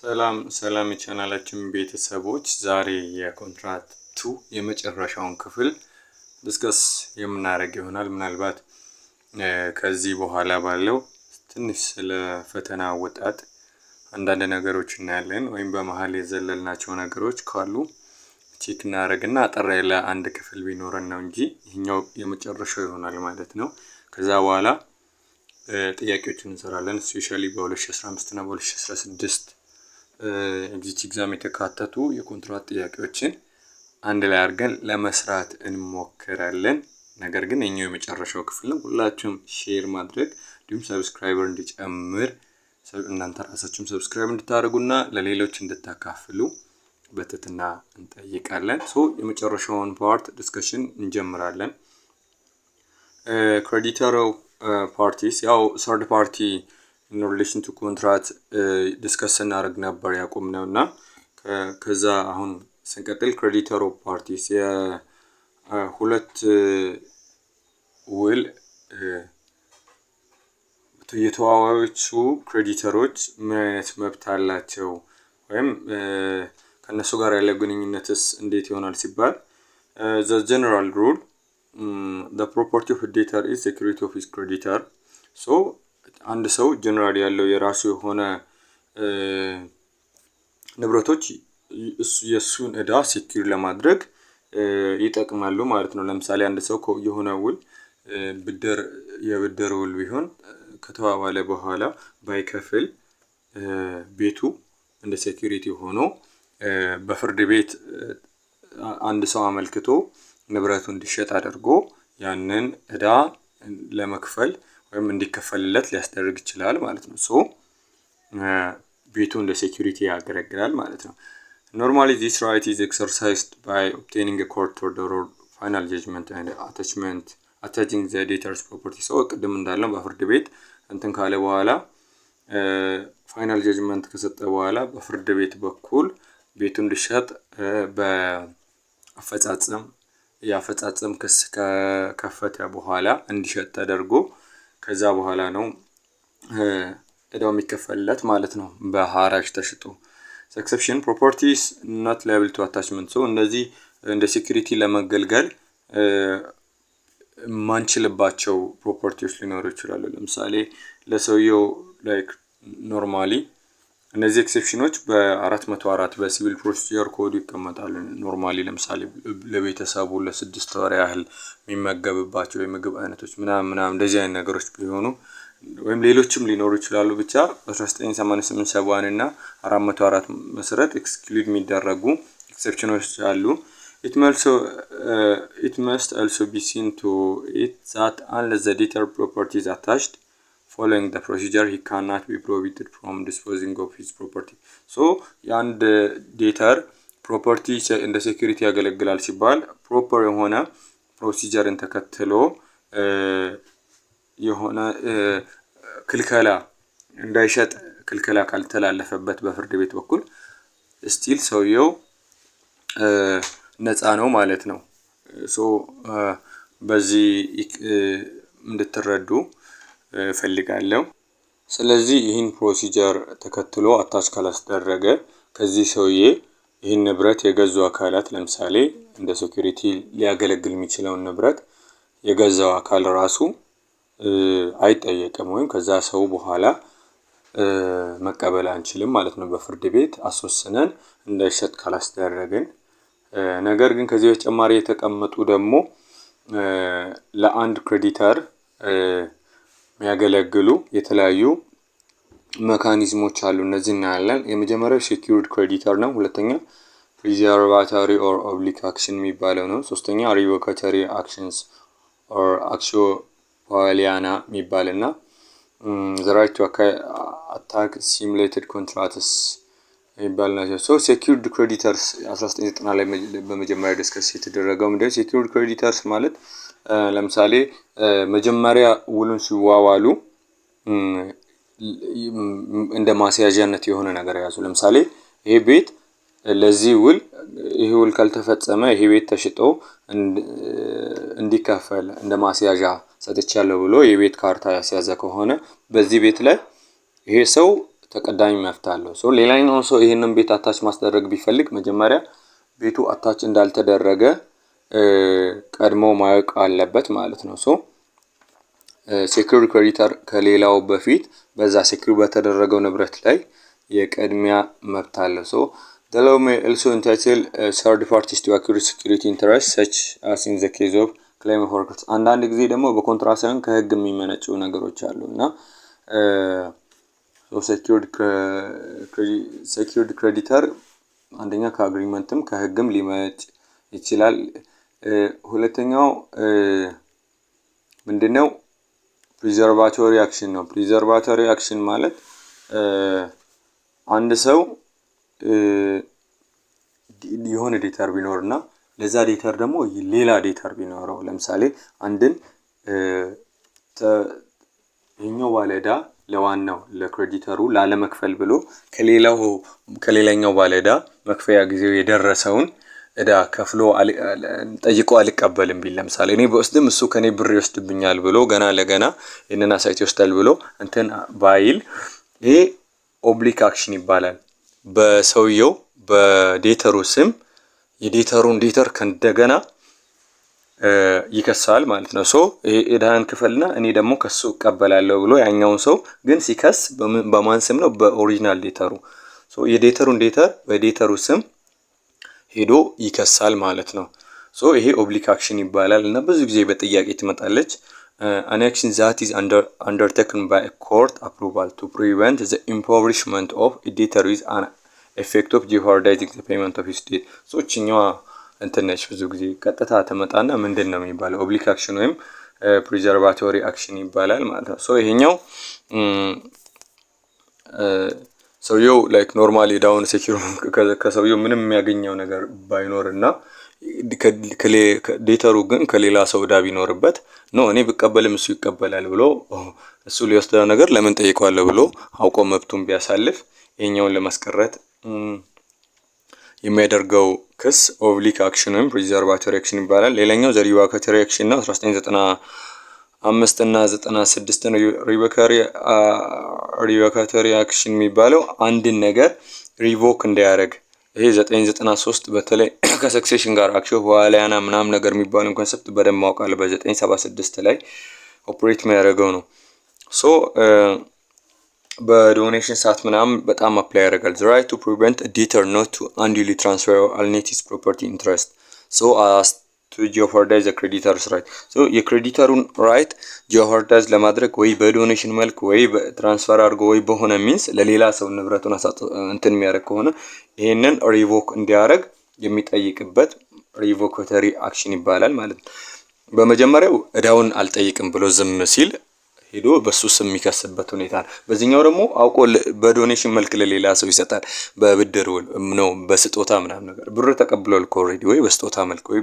ሰላም የቻናላችን ቤተሰቦች ዛሬ የኮንትራት 2 የመጨረሻውን ክፍል ዲስከስ የምናደርግ ይሆናል። ምናልባት ከዚህ በኋላ ባለው ትንሽ ስለ ፈተና አወጣጥ አንዳንድ ነገሮች እናያለን ወይም በመሃል የዘለልናቸው ነገሮች ካሉ ቼክ እናደርግና አጠር ያለ አንድ ክፍል ቢኖረን ነው እንጂ ይሄኛው የመጨረሻው ይሆናል ማለት ነው። ከዛ በኋላ ጥያቄዎችን እንሰራለን። ስፔሻሊ በ2015 እና በ2016 ኤግዚት ኤግዛም የተካተቱ የኮንትራት ጥያቄዎችን አንድ ላይ አድርገን ለመስራት እንሞክራለን። ነገር ግን የኛው የመጨረሻው ክፍል ነው። ሁላችሁም ሼር ማድረግ እንዲሁም ሰብስክራይበር እንዲጨምር እናንተ ራሳችሁም ሰብስክራይብ እንድታደርጉና ለሌሎች እንድታካፍሉ በትህትና እንጠይቃለን። የመጨረሻውን ፓርት ዲስከሽን እንጀምራለን። ክሬዲተር ፓርቲስ ያው ሰርድ ፓርቲ in relation to contract ዲስከስ እናደርግ ነበር ያቆምነውና ከዛ አሁን ስንቀጥል ክሬዲተር ኦፍ ፓርቲስ የሁለት ውል የተዋዋዮቹ ክሬዲተሮች ምን አይነት መብት አላቸው ወይም ከነሱ ጋር ያለ ግንኙነትስ እንዴት ይሆናል ሲባል the general rule the property of a debtor is security of his creditor. so አንድ ሰው ጀነራል ያለው የራሱ የሆነ ንብረቶች የሱን እዳ ሲኪዩር ለማድረግ ይጠቅማሉ ማለት ነው። ለምሳሌ አንድ ሰው የሆነ ውል የብድር ውል ቢሆን ከተዋዋለ በኋላ ባይከፍል ቤቱ እንደ ሴኩሪቲ ሆኖ በፍርድ ቤት አንድ ሰው አመልክቶ ንብረቱ እንዲሸጥ አድርጎ ያንን እዳ ለመክፈል ወይም እንዲከፈልለት ሊያስደርግ ይችላል ማለት ነው። ቤቱ እንደ ሴኩሪቲ ያገለግላል ማለት ነው። Normally this right is exercised by obtaining a court order or final judgment and attaching the debtor's property. ቅድም እንዳለው በፍርድ ቤት እንትን ካለ በኋላ ፋይናል ጀጅመንት ከሰጠ በኋላ በፍርድ ቤት በኩል ቤቱ እንዲሸጥ ያፈጻጸም ክስ ከከፈተ በኋላ እንዲሸጥ ተደርጎ ከዛ በኋላ ነው እዳው የሚከፈልለት ማለት ነው በሐራጅ ተሽጦ። exception properties not liable to attachment እንደዚህ እንደ ሴኩሪቲ ለመገልገል ማንችልባቸው ፕሮፐርቲዎች ሊኖሩ ይችላሉ። ለምሳሌ ለሰውየው ላይክ ኖርማሊ እነዚህ ኤክሴፕሽኖች በ404 በሲቪል ፕሮሲጀር ኮድ ይቀመጣሉ። ኖርማሊ ለምሳሌ ለቤተሰቡ ለ6 ወር ያህል የሚመገብባቸው የምግብ አይነቶች ምናምን እንደዚህ አይነት ነገሮች ቢሆኑ ወይም ሌሎችም ሊኖሩ ይችላሉ። ብቻ በ1988 ሰባን እና 404 መሰረት ኤክስክሉድ የሚደረጉ ኤክሴፕሽኖች አሉ። it must also be seen to it that unless the debtor property is attached following the procedure he cannot be prohibited from disposing of his property. የአንድ ዴተር ፕሮፐርቲ እንደ ሴኩሪቲ ያገለግላል ሲባል ፕሮፐር የሆነ ፕሮሲጀርን ተከትሎ የሆነ ክልከላ እንዳይሸጥ ክልከላ ካልተላለፈበት በፍርድ ቤት በኩል ስቲል ሰውየው ነፃ ነው ማለት ነው። በዚህ እንድትረዱ ፈልጋለሁ። ስለዚህ ይህን ፕሮሲጀር ተከትሎ አታች ካላስደረገ ከዚህ ሰውዬ ይህን ንብረት የገዙ አካላት ለምሳሌ እንደ ሴኩሪቲ ሊያገለግል የሚችለውን ንብረት የገዛው አካል ራሱ አይጠየቅም ወይም ከዛ ሰው በኋላ መቀበል አንችልም ማለት ነው በፍርድ ቤት አስወስነን እንዳይሸጥ ካላስደረግን። ነገር ግን ከዚህ በተጨማሪ የተቀመጡ ደግሞ ለአንድ ክሬዲተር የሚያገለግሉ የተለያዩ ሜካኒዝሞች አሉ። እነዚህ እናያለን። የመጀመሪያው ሴኩሪድ ክሬዲተር ነው። ሁለተኛ ሪዘርቫቶሪ ኦር ኦብሊክ አክሽን የሚባለው ነው። ሶስተኛ ሪቮካቶሪ አክሽንስ ኦር አክሲዮሊያና የሚባልና the right to attack simulated contracts የሚባል ናቸው። ሴኩሪድ ክሬዲተርስ 1990 ላይ በመጀመሪያ ዲስከስ የተደረገው ምንድነው? ሴኩሪድ ክሬዲተርስ ማለት ለምሳሌ መጀመሪያ ውሉን ሲዋዋሉ እንደ ማስያዣነት የሆነ ነገር ያዙ። ለምሳሌ ይሄ ቤት ለዚህ ውል ይሄ ውል ካልተፈጸመ ይሄ ቤት ተሽጦ እንዲከፈል እንደ ማስያዣ ሰጥቻለሁ ብሎ የቤት ካርታ ያስያዘ ከሆነ በዚህ ቤት ላይ ይሄ ሰው ተቀዳሚ መብት አለው። ሶ ሌላኛው ሰው ይህንን ቤት አታች ማስደረግ ቢፈልግ መጀመሪያ ቤቱ አታች እንዳልተደረገ ቀድሞ ማወቅ አለበት ማለት ነው። ሶ ሴኩሪድ ክሬዲተር ከሌላው በፊት በዛ ሴኩሪድ በተደረገው ንብረት ላይ የቅድሚያ መብት አለው። ሶ the law may also entitle third parties to accrue security interests such as in the case of claim for costs። አንዳንድ ጊዜ ደግሞ በኮንትራት ሳይሆን ከህግ የሚመነጩ ነገሮች አሉ እና ሴኩሪድ ክሬዲተር አንደኛ ከአግሪመንትም ከህግም ሊመነጭ ይችላል። ሁለተኛው ምንድነው? ፕሪዘርቫቶሪ አክሽን ነው። ፕሪዘርቫቶሪ አክሽን ማለት አንድ ሰው የሆነ ዴተር ቢኖርና ለዛ ዴተር ደግሞ ሌላ ዴተር ቢኖረው ለምሳሌ አንድን ይሄኛው ባለዕዳ ለዋናው ለክሬዲተሩ ላለመክፈል ብሎ ከሌላኛው ባለዕዳ መክፈያ ጊዜው የደረሰውን እዳ ከፍሎ ጠይቆ አልቀበልም ቢል ለምሳሌ እኔ በወስድም እሱ ከኔ ብር ይወስድብኛል ብሎ ገና ለገና የነና ሳይት ይወስዳል ብሎ እንትን ባይል ይሄ ኦብሊክ አክሽን ይባላል። በሰውየው በዴተሩ ስም የዴተሩን ዴተር ከእንደገና ይከሳል ማለት ነው። ሶ እዳህን ክፈልና እኔ ደግሞ ከሱ እቀበላለሁ ብሎ ያኛውን ሰው ግን ሲከስ በማን ስም ነው? በኦሪጂናል ዴተሩ። ሶ የዴተሩን ዴተር በዴተሩ ስም ሄዶ ይከሳል ማለት ነው። ሶ ይሄ ኦብሊክ አክሽን ይባላል እና ብዙ ጊዜ በጥያቄ ትመጣለች። an action that is undertaken by a court approval to prevent the impoverishment of a debtor with an effect of jeopardizing the payment of his debt። ሶ እቺኛዋ እንትነች ብዙ ጊዜ ቀጥታ ተመጣና ምንድነው የሚባለው? ኦብሊክ አክሽን ወይም ፕሪዘርቫቶሪ አክሽን ይባላል ማለት ነው። ሶ ይሄኛው ሰውየው ላይክ ኖርማሊ ዳውን ሴኩር ከሰውየው ምንም የሚያገኘው ነገር ባይኖርና ዴተሩ ግን ከሌላ ሰው እዳ ቢኖርበት ነው እኔ ብቀበልም እሱ ይቀበላል ብሎ እሱ ሊወስደው ነገር ለምን ጠይቀዋለሁ ብሎ አውቆ መብቱን ቢያሳልፍ ይሄኛውን ለማስቀረት የሚያደርገው ክስ ኦብሊክ አክሽን ወይም ፕሪዘርቫቶሪ አክሽን ይባላል። ሌላኛው ዘሪቫካቶሪ አክሽን ነው። 1995 እና 96 ነው ሪቫካቶሪ አክሽን የሚባለው አንድን ነገር ሪቮክ እንዲያደርግ። ይሄ 993 በተለይ ከሰክሴሽን ጋር አክሽን በኋላያና ምናምን ነገር የሚባለው ኮንሰፕት በደንብ ማውቃለሁ። በ976 ላይ ኦፕሬት የሚያደርገው ነው። ሶ በዶኔሽን ሰዓት ምናምን በጣም አፕላይ ያደርጋል። the right to prevent a debtor not to unduly transfer or alienate his property interest so as to jeopardize the creditor's right። so የክሬዲተሩን ራይት ጂኦፓርዳይዝ ለማድረግ ወይ በዶኔሽን መልክ ወይ በትራንስፈር አድርጎ ወይ በሆነ ሚንስ ለሌላ ሰው ንብረቱን እንትን የሚያደርግ ከሆነ ይሄንን ሪቮክ እንዲያደርግ የሚጠይቅበት ሪቮካቶሪ አክሽን ይባላል ማለት ነው። በመጀመሪያው እዳውን አልጠይቅም ብሎ ዝም ሲል ሄዶ በሱ ስም የሚከስበት ሁኔታ ነው። በዚህኛው ደግሞ አውቆ በዶኔሽን መልክ ለሌላ ሰው ይሰጣል። በብድር ነው በስጦታ ምናምን ነገር ብር ተቀብሏል ኦልሬዲ ወይ በስጦታ መልክ ወይ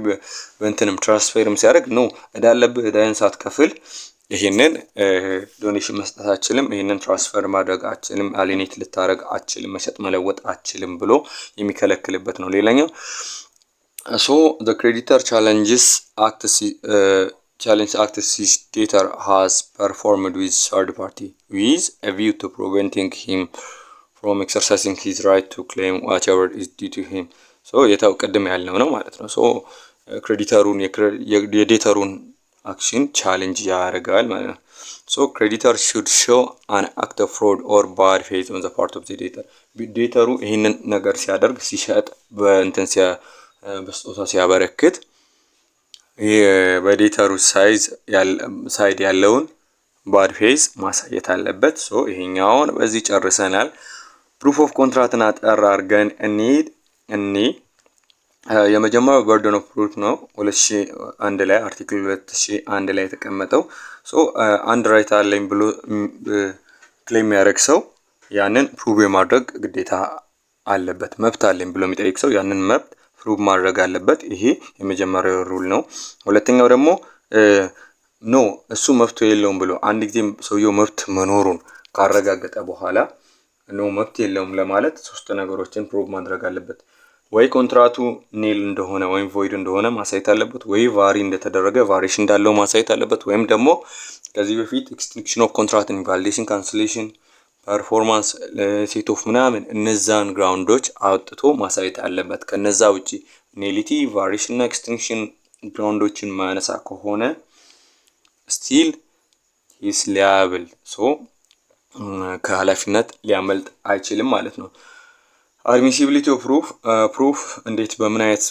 በእንትንም ትራንስፈርም ሲያደርግ ነው እዳ አለብህ እዳህን ሳትከፍል ይሄንን ዶኔሽን መስጠት አችልም፣ ይሄንን ትራንስፈር ማድረግ አችልም፣ አሊኔት ልታረግ አችልም፣ መሸጥ መለወጥ አችልም ብሎ የሚከለክልበት ነው። ሌላኛው so the creditor challenges his debtor has performed with third party with a view to preventing him from exercising his right to claim whatever is due to him። so የታው ቀደም ያልነው ነው ማለት ነው። so ክሬዲተሩን የዴተሩን አክሽን ቻሌንጅ ያደርጋል ማለት ነው። so creditor should show an act of fraud or bad faith on the part of the debtor። ዴተሩ ይሄንን ነገር ሲያደርግ ሲሸጥ በእንትን በስጦታ ሲያበረክት በዴተሩ ሳይድ ያለውን ባድ ፌዝ ማሳየት አለበት። ሶ ይሄኛውን በዚህ ጨርሰናል። ፕሩፍ ኦፍ ኮንትራክትን አጠር አድርገን የመጀመሪያው በርደን ኦፍ ፕሩፍ ነው። 2001 ላይ አርቲክል 2001 ላይ የተቀመጠው ሶ አንድ ራይት አለኝ ብሎ ክሌም ያደርግ ሰው ያንን ፕሩቭ የማድረግ ግዴታ አለበት። መብት አለኝ ብሎ የሚጠይቅ ሰው ያንን መብት ፕሩቭ ማድረግ አለበት። ይሄ የመጀመሪያው ሩል ነው። ሁለተኛው ደግሞ ኖ እሱ መብት የለውም ብሎ አንድ ጊዜ ሰውየው መብት መኖሩን ካረጋገጠ በኋላ ኖ መብት የለውም ለማለት ሶስት ነገሮችን ፕሩቭ ማድረግ አለበት። ወይ ኮንትራቱ ኔል እንደሆነ ወይም ቮይድ እንደሆነ ማሳየት አለበት፣ ወይ ቫሪ እንደተደረገ ቫሪሽን እንዳለው ማሳየት አለበት፣ ወይም ደግሞ ከዚህ በፊት ኤክስቲንክሽን ኦፍ ኮንትራክት ኢንቫሊዴሽን ካንስሌሽን ፐርፎርማንስ ሴት ኦፍ ምናምን እነዛን ግራውንዶች አውጥቶ ማሳየት አለበት። ከነዛ ውጪ ኔሊቲ ቫሪሽን እና ኤክስቲንክሽን ግራውንዶችን ማነሳ ከሆነ ስቲል ሂስ ሊያብል ሶ ከኃላፊነት ሊያመልጥ አይችልም ማለት ነው። አድሚሲቢሊቲ ኦፍ ፕሩፍ እንዴት በምን አይነት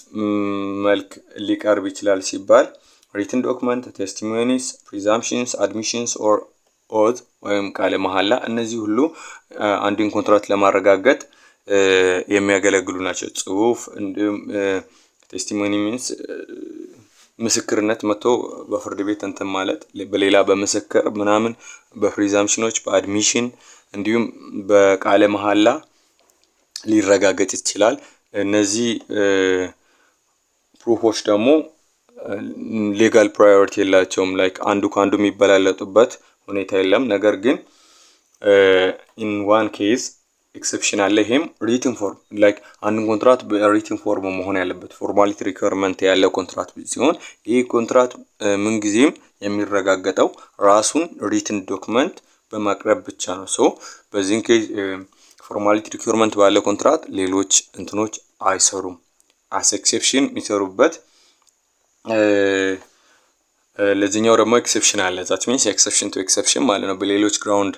መልክ ሊቀርብ ይችላል ሲባል ሪትን ዶክመንት፣ ቴስቲሞኒስ፣ ፕሪዛምፕሽንስ፣ አድሚሽንስ ኦር ኦዝ ወይም ቃለ መሐላ እነዚህ ሁሉ አንድን ኮንትራት ለማረጋገጥ የሚያገለግሉ ናቸው። ጽሁፍ እንዲሁም ቴስቲሞኒ ሚንስ ምስክርነት መጥቶ በፍርድ ቤት እንትን ማለት በሌላ በምስክር ምናምን በፕሪዛምፕሽኖች በአድሚሽን እንዲሁም በቃለ መሐላ ሊረጋገጥ ይችላል። እነዚህ ፕሩፎች ደግሞ ሌጋል ፕራዮሪቲ የላቸውም። ላይክ አንዱ ከአንዱ የሚበላለጡበት ሁኔታ የለም። ነገር ግን ኢን ዋን ኬዝ ኤክሰፕሽን አለ። ይሄም ሪትን ፎርም ላይክ አንድን ኮንትራት በሪትን ፎርም መሆን ያለበት ፎርማሊቲ ሪኳየርመንት ያለው ኮንትራት ሲሆን ይህ ኮንትራት ምንጊዜም የሚረጋገጠው ራሱን ሪትን ዶክመንት በማቅረብ ብቻ ነው። ሶ በዚህን ኬዝ ፎርማሊቲ ሪኳየርመንት ባለው ኮንትራት ሌሎች እንትኖች አይሰሩም። አስ ኤክሰፕሽን የሚሰሩበት ለዚህኛው ደግሞ ኤክሰፕሽን አለ። ዛት ሚንስ ኤክሰፕሽን ቱ ኤክሰፕሽን ማለት ነው። በሌሎች ግራውንድ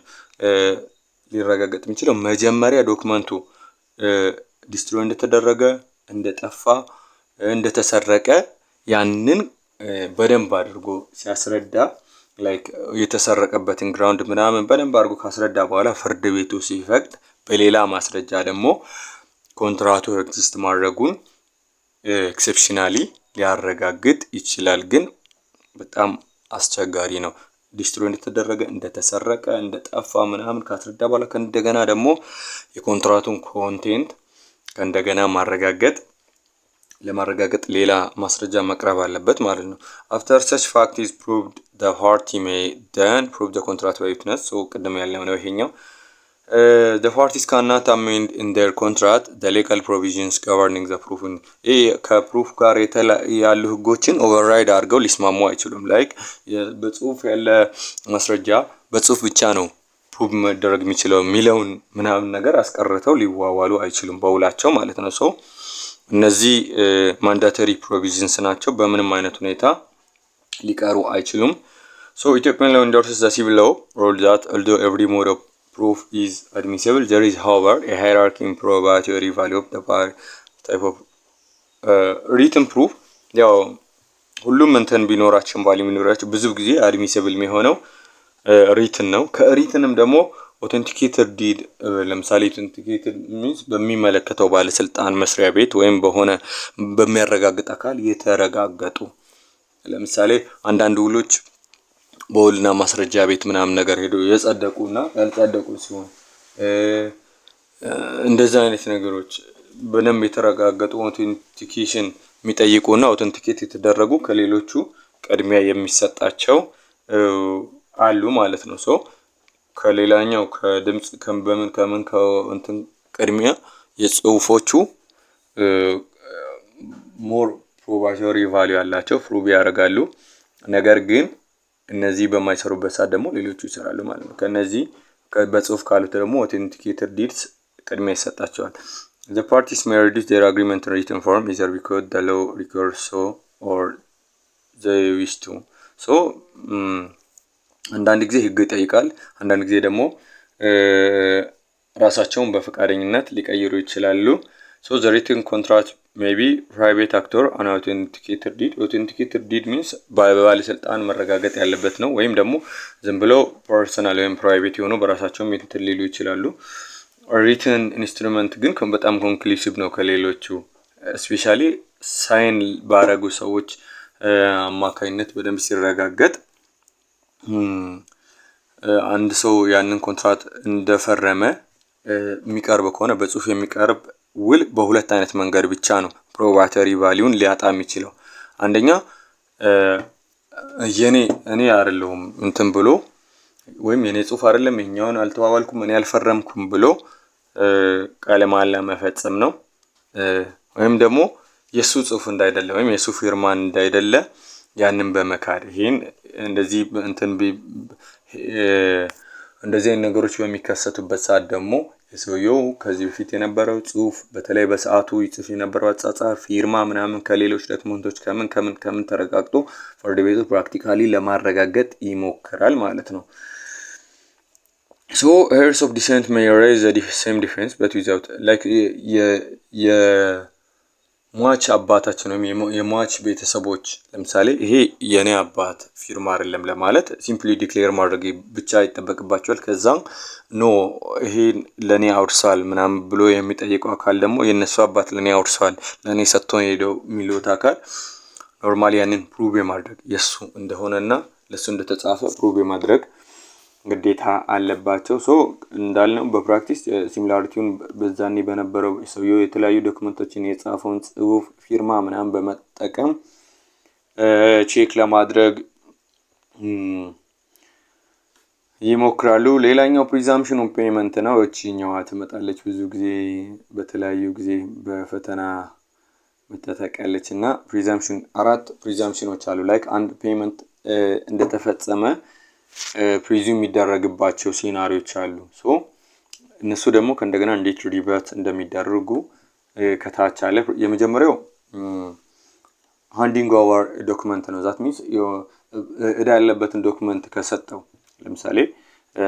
ሊረጋገጥ የሚችለው መጀመሪያ ዶክመንቱ ዲስትሮይ እንደተደረገ፣ እንደጠፋ፣ እንደተሰረቀ ያንን በደንብ አድርጎ ሲያስረዳ ላይክ የተሰረቀበትን ግራውንድ ምናምን በደንብ አድርጎ ካስረዳ በኋላ ፍርድ ቤቱ ሲፈቅድ በሌላ ማስረጃ ደግሞ ኮንትራቱ ኤግዚስት ማድረጉን ኤክሰፕሽናሊ ሊያረጋግጥ ይችላል። ግን በጣም አስቸጋሪ ነው። ዲስትሮይ እንደተደረገ፣ እንደተሰረቀ፣ እንደጠፋ ምናምን ካስረዳ በኋላ ከእንደገና ደግሞ የኮንትራቱን ኮንቴንት ከእንደገና ለማረጋገጥ ሌላ ማስረጃ መቅረብ አለበት ማለት ነው። after such fact is proved the party may then prove the contract by witness so ቅድም ያለው ነው ይሄኛው the parties cannot amend in their contract the legal provisions governing the proof ከፕሩፍ ጋር ያሉ ህጎችን ኦቨርራይድ አድርገው ሊስማሙ አይችሉም። ላይክ በጽሁፍ ያለ ማስረጃ በጽሁፍ ብቻ ነው ፕሩቭ መደረግ የሚችለው የሚለውን ምናምን ነገር አስቀርተው ሊዋዋሉ አይችሉም በውላቸው ማለት ነው። ሶ እነዚህ ማንዳተሪ ፕሮቪዥንስ ናቸው። በምንም አይነት ሁኔታ ሊቀሩ አይችሉም። ሶ ኢትዮጵያን law endorses the civil law rule that although every mode of proof is admissible there is however a hierarchy in probatory value of the type of written proof ያው ሁሉም እንትን ቢኖራቸው ቫልዩ ቢኖራቸው ብዙ ጊዜ አድሚሲብል የሚሆነው ሪትን ነው። ከሪትንም ደግሞ ኦተንቲኬትድ ዲድ ለምሳሌ ኦተንቲኬትድ ሚንስ በሚመለከተው ባለስልጣን መስሪያ ቤት ወይም በሆነ በሚያረጋግጥ አካል የተረጋገጡ ለምሳሌ አንዳንድ ውሎች በውልና ማስረጃ ቤት ምናምን ነገር ሄዶ የጸደቁና ያልጸደቁ ሲሆን እንደዛ አይነት ነገሮች በደንብ የተረጋገጡ ኦተንቲኬሽን የሚጠይቁና ኦተንቲኬት የተደረጉ ከሌሎቹ ቅድሚያ የሚሰጣቸው አሉ ማለት ነው። ሶ ከሌላኛው ከድምጽ ከምን ከእንትን ቅድሚያ የጽሁፎቹ ሞር ፕሮባቶሪ ቫልዩ ያላቸው ፕሩቭ ያደርጋሉ። ነገር ግን እነዚህ በማይሰሩበት ሰዓት ደግሞ ሌሎቹ ይሰራሉ ማለት ነው። ከነዚህ በጽሁፍ ካሉት ደግሞ ኦተንቲኬትድ ዲድስ ቅድሚያ ይሰጣቸዋል። The parties may reduce their agreement in written form either because the law requires so or they wish to. So አንዳንድ ጊዜ ህግ ይጠይቃል፣ አንዳንድ ጊዜ ደግሞ ራሳቸውን በፈቃደኝነት ሊቀይሩ ይችላሉ። So the written contract may be private actor and authenticated deed. Authenticated deed means በባለስልጣን መረጋገጥ ያለበት ነው ወይም ደግሞ ዝም ብለው ፐርሰናል ወይም ፕራይቬት የሆኑ በራሳቸው እንትን ሊሉ ይችላሉ። ሪትን ኢንስትሩመንት ግን በጣም ኮንክሉሲቭ ነው ከሌሎቹ ስፔሻሊ ሳይን ባረጉ ሰዎች አማካይነት በደንብ ሲረጋገጥ አንድ ሰው ያንን ኮንትራት እንደፈረመ የሚቀርብ ከሆነ በጽሁፍ የሚቀርብ ውል በሁለት አይነት መንገድ ብቻ ነው ፕሮባቶሪ ቫልዩን ሊያጣ የሚችለው። አንደኛ እኔ አይደለሁም እንትን ብሎ ወይም የኔ ጽሁፍ አይደለም የኛውን አልተዋዋልኩም እኔ አልፈረምኩም ብሎ ቃለ መሐላ መፈጸም ነው። ወይም ደግሞ የሱ ጽሁፍ እንዳይደለ ወይም የሱ ፊርማ እንዳይደለ ያንን በመካድ ይሄን እንደዚህ እንትን እንደዚህ አይነት ነገሮች በሚከሰቱበት ሰዓት ደግሞ የሰውየው ከዚህ በፊት የነበረው ጽሁፍ በተለይ በሰዓቱ ይጽፍ የነበረው አጻጻፍ ፊርማ ምናምን ከሌሎች ዶክመንቶች ከምን ተረጋግጦ ፍርድ ቤቱ ፕራክቲካሊ ለማረጋገጥ ይሞክራል ማለት ነው። So heirs of descent may raise the same defense but without like የሟች አባታችን ወይም የሟች ቤተሰቦች ለምሳሌ ይሄ የኔ አባት ፊርማ አይደለም ለማለት ሲምፕሊ ዲክሌር ማድረግ ብቻ ይጠበቅባቸዋል። ከዛም ኖ ይሄ ለኔ አውርሷል ምናምን ብሎ የሚጠይቀው አካል ደግሞ የነሱ አባት ለኔ አውርሷል ለኔ ሰጥቶኝ ሄደው የሚሉት አካል ኖርማሊ ያንን ፕሩቭ የማድረግ የሱ እንደሆነና ለሱ እንደተጻፈ ፕሩቭ የማድረግ ግዴታ አለባቸው። ሶ እንዳልነው በፕራክቲስ ሲሚላሪቲውን በዛኔ በነበረው ሰውየው የተለያዩ ዶክመንቶችን የጻፈውን ጽሁፍ ፊርማ ምናምን በመጠቀም ቼክ ለማድረግ ይሞክራሉ። ሌላኛው ፕሪዛምፕሽን ኦፍ ፔመንት ነው። እቺኛዋ ትመጣለች ብዙ ጊዜ በተለያዩ ጊዜ በፈተና መተጠቀለች እና ፕሪዛምፕሽን 4 ፕሪዛምፕሽኖች አሉ። ላይክ አንድ ፔመንት እንደተፈጸመ ፕሪዙም የሚደረግባቸው ሲናሪዎች አሉ። ሶ እነሱ ደግሞ ከእንደገና እንዴት ሪቨርት እንደሚደረጉ ከታች አለ። የመጀመሪያው ሃንዲንግ ኦቨር ዶክመንት ነው። ዛት ሚንስ እዳ ያለበትን ዶክመንት ከሰጠው ለምሳሌ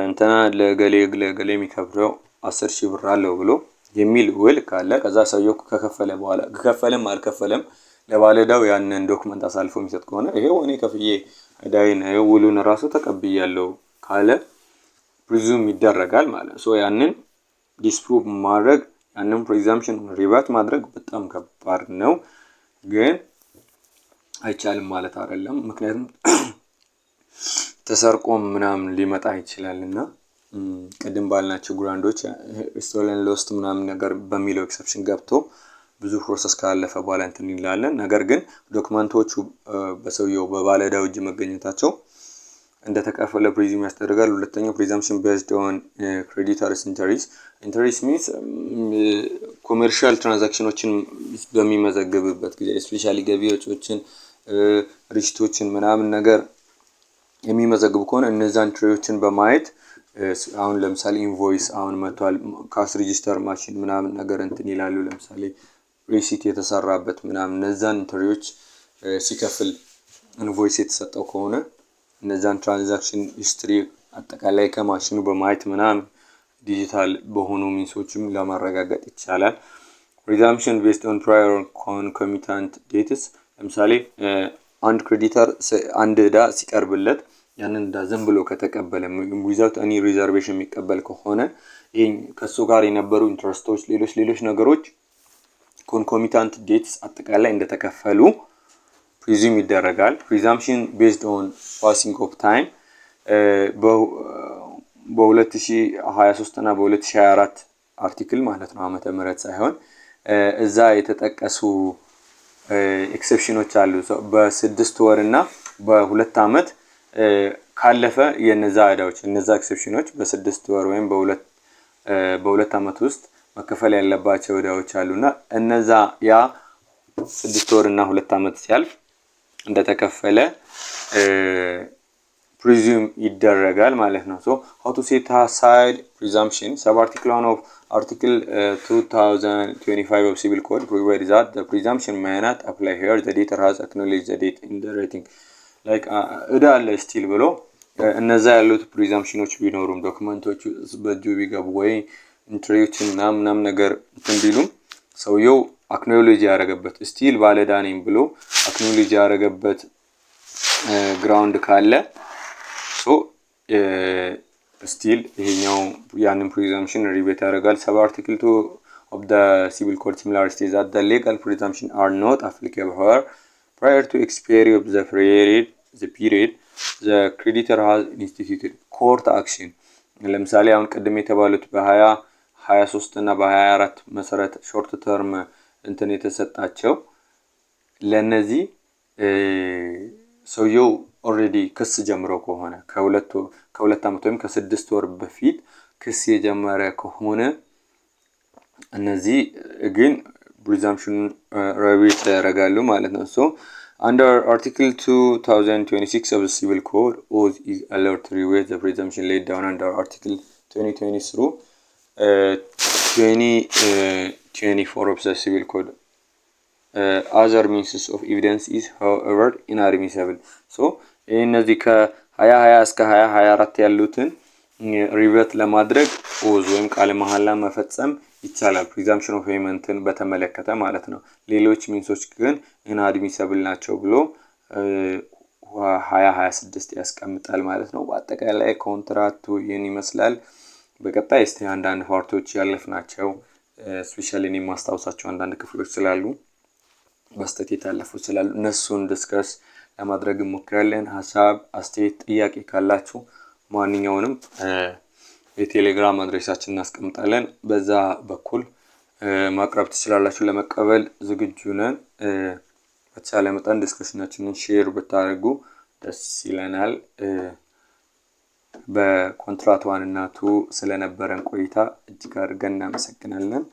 እንትና ለገሌ የሚከፍለው 10,000 ብር አለው ብሎ የሚል ውል ካለ ከዛ ሰውየው ከከፈለ በኋላ ከከፈለም አልከፈለም ለባለዳው ያንን ዶክመንት አሳልፎ የሚሰጥ ከሆነ ይሄው እኔ ከፍዬ እዳይን ውሉን ራሱ ተቀብያለሁ ካለ ፕሪዙም ይደረጋል ማለት ሶ ያንን ዲስፕሩቭ ማድረግ ያንን ፕሪዛምፕሽን ሪቨርት ማድረግ በጣም ከባድ ነው፣ ግን አይቻልም ማለት አይደለም። ምክንያቱም ተሰርቆም ምናምን ሊመጣ ይችላልና ቅድም ባልናቸው ግራንዶች ስቶለን ሎስት ምናምን ነገር በሚለው ኤክሰፕሽን ገብቶ ብዙ ፕሮሰስ ካለፈ በኋላ እንትን ይላለን። ነገር ግን ዶክመንቶቹ በሰውየው በባለዳው እጅ መገኘታቸው እንደተከፈለ ፕሪዙም ያስደርጋል። ሁለተኛው ፕሪዛምፕሽን ቤዝድ ኦን ክሬዲተርስ ኢንተሪስ ሚንስ ኮመርሻል ትራንዛክሽኖችን በሚመዘግብበት ጊዜ ስፔሻሊ ገቢ ወጪዎችን ሪሲቶችን ምናምን ነገር የሚመዘግቡ ከሆነ እነዛን ትሬዎችን በማየት አሁን ለምሳሌ ኢንቮይስ አሁን መጥቷል ካሽ ሬጂስተር ማሽን ምናምን ነገር እንትን ይላሉ። ለምሳሌ ሪሲት የተሰራበት ምናምን እነዛን ትሬዎች ሲከፍል ኢንቮይስ የተሰጠው ከሆነ እነዛን ትራንዛክሽን ሂስትሪ አጠቃላይ ከማሽኑ በማየት ምናምን ዲጂታል በሆኑ ሚንሶችም ለማረጋገጥ ይቻላል። ፕሪዛምፕሽን ቤዝድ ኦን ፕራየር ኮንኮሚታንት ዴትስ ለምሳሌ አንድ ክሬዲተር አንድ እዳ ሲቀርብለት ያንን እዳ ዝም ብሎ ከተቀበለ ዊዛውት ኤኒ ሪዘርቬሽን የሚቀበል ከሆነ ይሄ ከሱ ጋር የነበሩ ኢንትረስቶች ሌሎች ነገሮች ኮንኮሚታንት ዴትስ አጠቃላይ እንደተከፈሉ ፕሪዙም ይደረጋል። ፕሪዛምፕሽን ቤዝድ ኦን ፓሲንግ ኦፍ ታይም በ2023 እና በ2024 አርቲክል ማለት ነው ዓመተ ምህረት ሳይሆን እዛ የተጠቀሱ ኤክሰፕሽኖች አሉ። በ6 ወር እና በ2 አመት ካለፈ የነዛ እዳዎች እነዛ ኤክሰፕሽኖች በ6 ወር ወይም በ2 አመት ውስጥ መከፈል ያለባቸው እዳዎች አሉና እነዛ ያ 6 ወር እና 2 አመት ሲያልፍ እንደተከፈለ ፕሪዙም ይደረጋል ማለት ነው። ሶ how to set aside presumption sub article 1 of article 2025 of civil code provides that the presumption may not apply here the debtor has acknowledged the debt in the writing like እዳ አለ ስቲል ብሎ እነዛ ያሉት ፕሪዛምፕሽኖች ቢኖሩም ዶክመንቶቹ በእጁ ቢገቡ ወይ ኢንትሪዎችን ምናምን ነገር እንትን ቢሉም ሰውየው አክኖሎጂ ያደረገበት ስቲል ባለዕዳ ነኝ ብሎ አክኖሎጂ ያደረገበት ግራውንድ ካለ ሶ ስቲል ይሄኛው ያንን ፕሪዛምፕሽን ሪቤት ያደርጋል። ሰብ አርቲክል 2 of the civil code similar states that the legal presumption are not applicable here prior to expiry of the period the creditor has instituted court action ለምሳሌ አሁን ቀደም የተባሉት በ2023 እና በ2024 መሰረት ሾርት ተርም እንትን የተሰጣቸው ለነዚህ ሰውየው ኦሬዲ ክስ ጀምረው ከሆነ ከሁለት አመት ወይም ከ6 ወር በፊት ክስ የጀመረ ከሆነ እነዚህ ግን ፕሪዛምፕሽን ሪቤት ያደርጋሉ ማለት ነው። ሶ Under Article 2026 of the Civil Code, oath is allowed to reverse the presumption laid down under Article 2020 through 2024 of the Civil Code. Other means of evidence is however inadmissible. So እነዚህ ከ2020 እስከ 2024 ያሉትን ሪቨርት ለማድረግ ኦዝ ወይም ቃለ መሐላ መፈጸም ይቻላል presumption of paymentን በተመለከተ ማለት ነው። ሌሎች ሚንሶች ግን inadmissible ናቸው ብሎ 2026 ያስቀምጣል ማለት ነው። በአጠቃላይ ኮንትራክቱ ይህን ይመስላል። በቀጣይ እስቲ አንዳንድ ፓርቶች ያለፍናቸው ስፔሻሊ እኔ ማስታወሳቸው አንዳንድ ክፍሎች ስላሉ በስተት የታለፉ ስላሉ እነሱን ዲስከስ ለማድረግ እንሞክራለን። ሐሳብ አስተያየት ጥያቄ ካላችሁ ማንኛውንም የቴሌግራም አድሬሳችን እናስቀምጣለን። በዛ በኩል ማቅረብ ትችላላችሁ። ለመቀበል ዝግጁ ነን። በተቻለ መጠን ዲስከሽናችንን ሼር ብታደርጉ ደስ ይለናል። በኮንትራት 1 እና 2 ስለነበረን ቆይታ እጅግ አድርገን እናመሰግናለን።